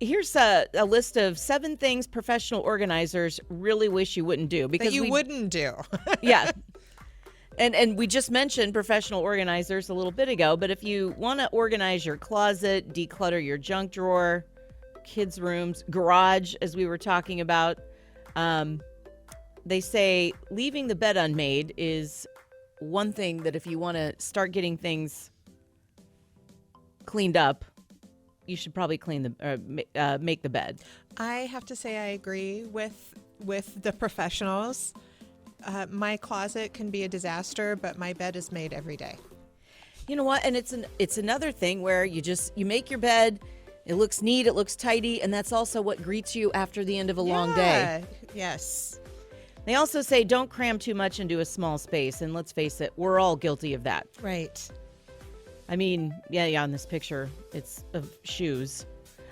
Here's a list of 7 things professional organizers really wish you wouldn't do. Because you wouldn't do. Yeah. And we just mentioned professional organizers a little bit ago, but if you want to organize your closet, declutter your junk drawer, kids' rooms, garage, as we were talking about, they say leaving the bed unmade is one thing that if you want to start getting things cleaned up, you should probably make the bed. I have to say I agree with the professionals. My closet can be a disaster, but my bed is made every day. You know what? And it's another thing where you make your bed, it looks neat, it looks tidy, and that's also what greets you after the end of a long day. Yes. They also say don't cram too much into a small space, and let's face it, we're all guilty of that. Right. I mean, yeah, on this picture, it's of shoes.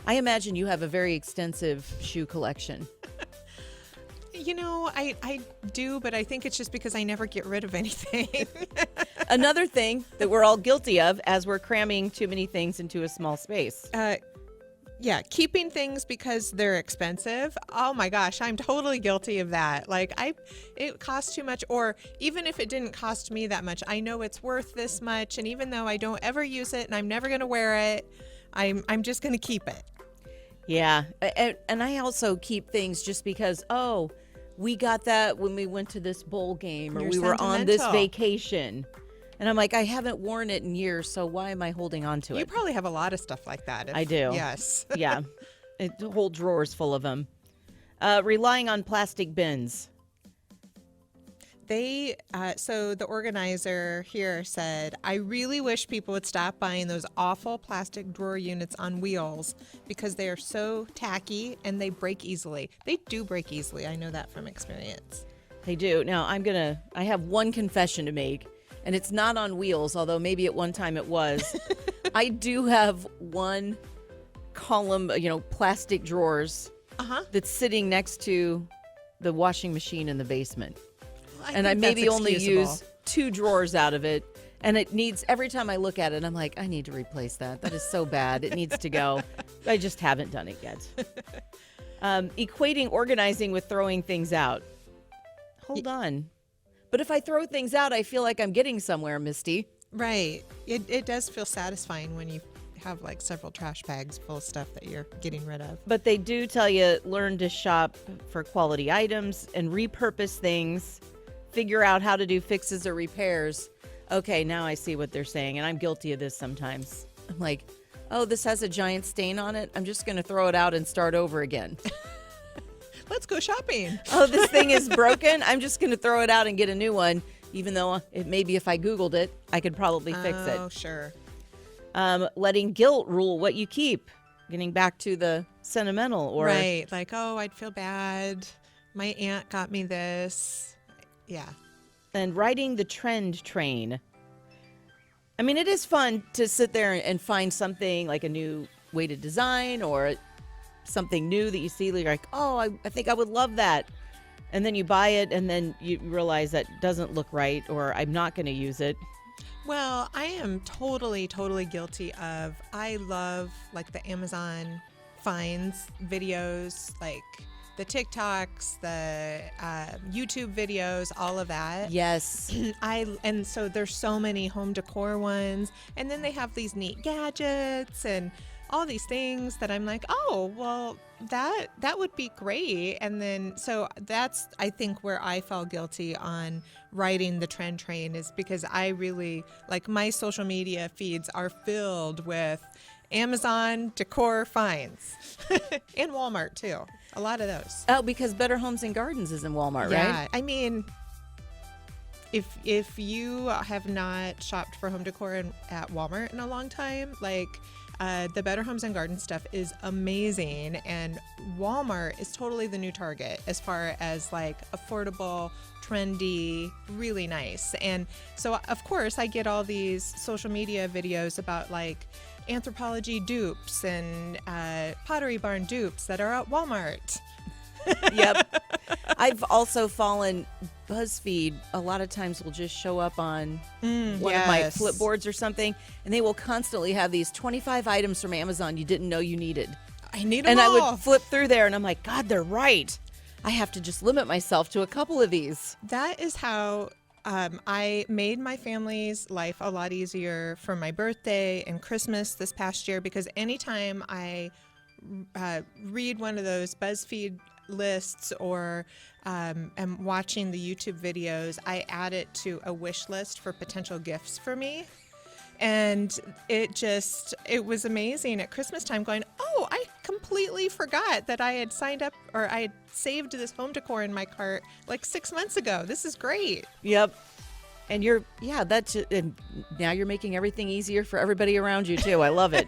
I imagine you have a very extensive shoe collection. You know, I do, but I think it's just because I never get rid of anything. Another thing that we're all guilty of as we're cramming too many things into a small space. Yeah, keeping things because they're expensive. Oh my gosh, I'm totally guilty of that. Like it costs too much, or even if it didn't cost me that much, I know it's worth this much, and even though I don't ever use it and I'm never going to wear it, I'm just going to keep it. Yeah, and I also keep things just because, we got that when we went to this bowl game, or we were on this vacation. And I'm like, I haven't worn it in years, so why am I holding on to it? You probably have a lot of stuff like that. I do. Yes. Yeah. The whole drawer's full of them. Relying on plastic bins. So the organizer here said, I really wish people would stop buying those awful plastic drawer units on wheels because they are so tacky and they break easily. They do break easily. I know that from experience. They do. Now, I have one confession to make. And it's not on wheels, although maybe at one time it was. I do have one column, plastic drawers that's sitting next to the washing machine in the basement. And I maybe only use 2 drawers out of it. And it needs, every time I look at it, I'm like, I need to replace that. That is so bad. It needs to go. I just haven't done it yet. Equating organizing with throwing things out. Hold on. But if I throw things out, I feel like I'm getting somewhere, Misty. Right. It does feel satisfying when you have like several trash bags full of stuff that you're getting rid of. But they do tell you learn to shop for quality items and repurpose things, figure out how to do fixes or repairs. Okay, now I see what they're saying, and I'm guilty of this sometimes. I'm like, this has a giant stain on it. I'm just going to throw it out and start over again. Let's go shopping. This thing is broken. I'm just going to throw it out and get a new one, even though maybe if I Googled it, I could probably fix it. Oh, sure. Letting guilt rule what you keep. Getting back to the sentimental. Or right. Like, I'd feel bad. My aunt got me this. Yeah. And riding the trend train. I mean, it is fun to sit there and find something like a new way to design or something new that you see, like, I think I would love that. And then you buy it and then you realize that doesn't look right, or I'm not going to use it. Well, I am totally guilty of, I love like the Amazon finds videos, like the TikToks, the YouTube videos, all of that. Yes. And so there's so many home decor ones, and then they have these neat gadgets and all these things that I'm like, that would be great. And then, so that's, I think, where I fell guilty on riding the trend train, is because I really, like, my social media feeds are filled with Amazon decor finds and Walmart too. A lot of those. Oh, because Better Homes and Gardens is in Walmart, right? Yeah. I mean, if you have not shopped for home decor at Walmart in a long time, like, the Better Homes and Gardens stuff is amazing, and Walmart is totally the new target as far as like affordable, trendy, really nice. And so, of course, I get all these social media videos about like Anthropologie dupes and Pottery Barn dupes that are at Walmart. Yep. I've also fallen. BuzzFeed a lot of times will just show up on one of my flipboards or something, and they will constantly have these 25 items from Amazon you didn't know you needed. I need them And all. I would flip through there and I'm like, God, they're right. I have to just limit myself to a couple of these. That is how I made my family's life a lot easier for my birthday and Christmas this past year, because anytime I read one of those BuzzFeed lists or am watching the YouTube videos, I add it to a wish list for potential gifts for me. And it was amazing at Christmas time going, oh, I completely forgot that I had signed up or I had saved this home decor in my cart like 6 months ago. This is great. Yep. And and now you're making everything easier for everybody around you too. I love it.